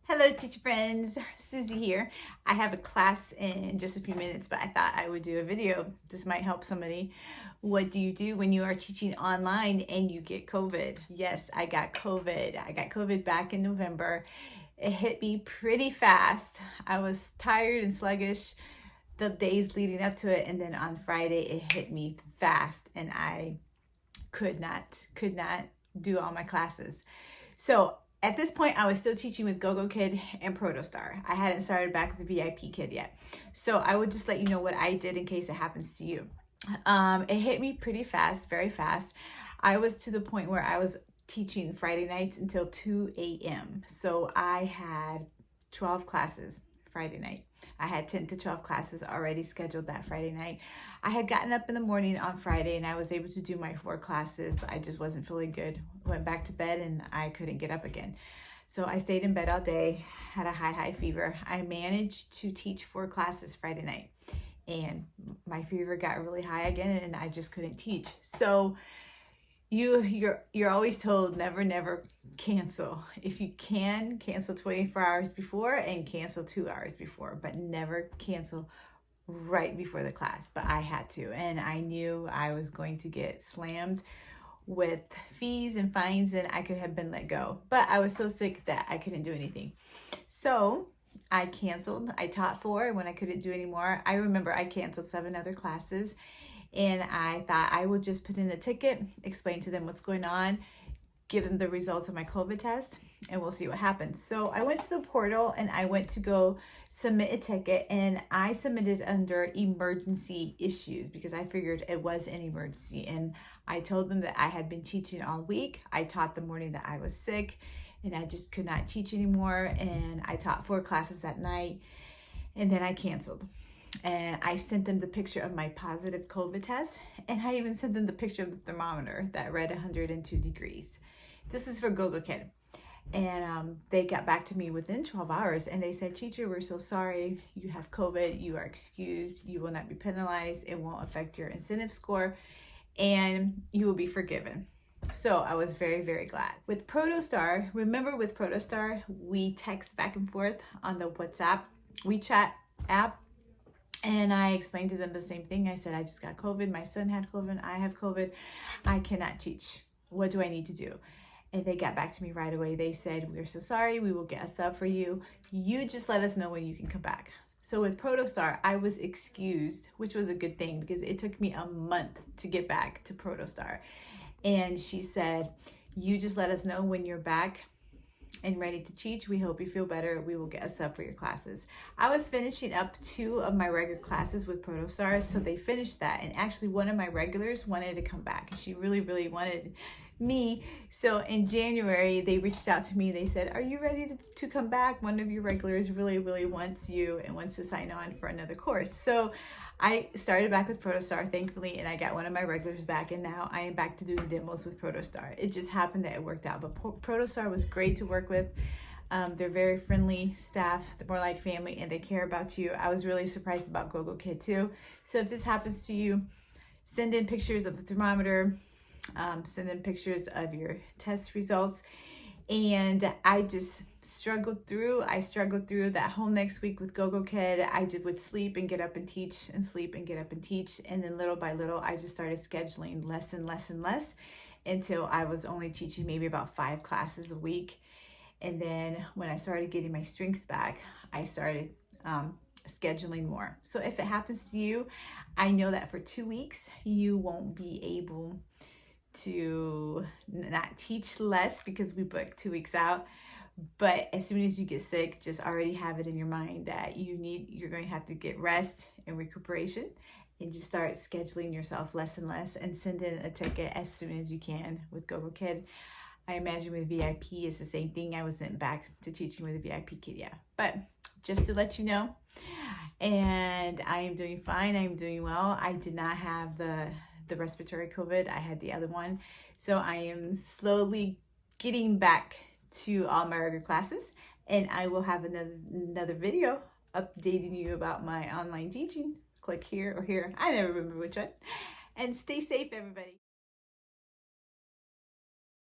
Hello, teacher friends. Susie here. I have a class in just a few minutes, but I thought I would do a video. This might help somebody. What do you do when you are teaching online and you get COVID? Yes, I got COVID. I got COVID back in November. It hit me pretty fast. I was tired and sluggish the days leading up to it, and then on Friday it hit me fast, and I could not do all my classes. So at this point, I was still teaching with GogoKid and Protostar. I hadn't started back with the VIP kid yet. So I would just let you know what I did in case it happens to you. It hit me pretty fast, very fast. I was to the point where I was teaching Friday nights until 2 a.m. So I had 12 classes Friday night. I had 10 to 12 classes already scheduled that Friday night. I had gotten up in the morning on Friday and I was able to do my 4 classes. I just wasn't feeling good. Went back to bed and I couldn't get up again. So I stayed in bed all day, had a high fever. I managed to teach 4 classes Friday night and my fever got really high again and I just couldn't teach. So you're always told never cancel. If you can, cancel 24 hours before and cancel 2 hours before, but never cancel right before the class. But I had to, and I knew I was going to get slammed with fees and fines and I could have been let go. But I was so sick that I couldn't do anything. So I canceled. I taught 4 when I couldn't do anymore. I remember I canceled 7 other classes. And I thought I would just put in a ticket, explain to them what's going on, give them the results of my COVID test, and we'll see what happens. So I went to the portal and I went to go submit a ticket, and I submitted under emergency issues because I figured it was an emergency. And I told them that I had been teaching all week. I taught the morning that I was sick and I just could not teach anymore. And I taught 4 classes that night and then I canceled. And I sent them the picture of my positive COVID test, and I even sent them the picture of the thermometer that read 102 degrees. This is for GogoKid. And they got back to me within 12 hours and they said, "Teacher, we're so sorry. You have COVID. You are excused. You will not be penalized. It won't affect your incentive score and you will be forgiven." So I was very glad. With Protostar, remember with Protostar, we text back and forth on the WeChat app. And I explained to them the same thing. I said, I just got COVID. My son had COVID. I have COVID. I cannot teach. What do I need to do? And they got back to me right away. They said, "We're so sorry. We will get a sub for you. You just let us know when you can come back." So with Protostar, I was excused, which was a good thing because it took me a month to get back to Protostar. And she said, "You just let us know when you're back and ready to teach. We hope you feel better. We will get a sub for your classes." I was finishing up 2 of my regular classes with Protostar, so they finished that. And actually one of my regulars wanted to come back. She really wanted me. So in January, they reached out to me. They said, "Are you ready to come back? One of your regulars really wants you and wants to sign on for another course." So I started back with Protostar, thankfully, and I got one of my regulars back, and now I am back to doing demos with Protostar. It just happened that it worked out, but Protostar was great to work with. They're very friendly staff. They're more like family, and they care about you. I was really surprised about GogoKid too. So if this happens to you, send in pictures of the thermometer, send in pictures of your test results. And I just struggled through. I struggled through that whole next week with GogoKid. I would sleep and get up and teach and sleep and get up and teach. And then little by little, I just started scheduling less and less until I was only teaching maybe about 5 classes a week. And then when I started getting my strength back, I started scheduling more. So if it happens to you, I know that for 2 weeks, you won't be able to not teach less because we booked 2 weeks out. But as soon as you get sick, just already have it in your mind that you're going to have to get rest and recuperation, and just start scheduling yourself less and less, and send in a ticket as soon as you can with GogoKid. I imagine with VIP it's the same thing. I wasn't back to teaching with a VIP kid yet, but just to let you know. And I am doing fine. I'm doing well. I did not have the respiratory COVID. I had the other one. So I am slowly getting back to all my regular classes, and I will have another video updating you about my online teaching. Click here or here. I never remember which one. And stay safe, everybody.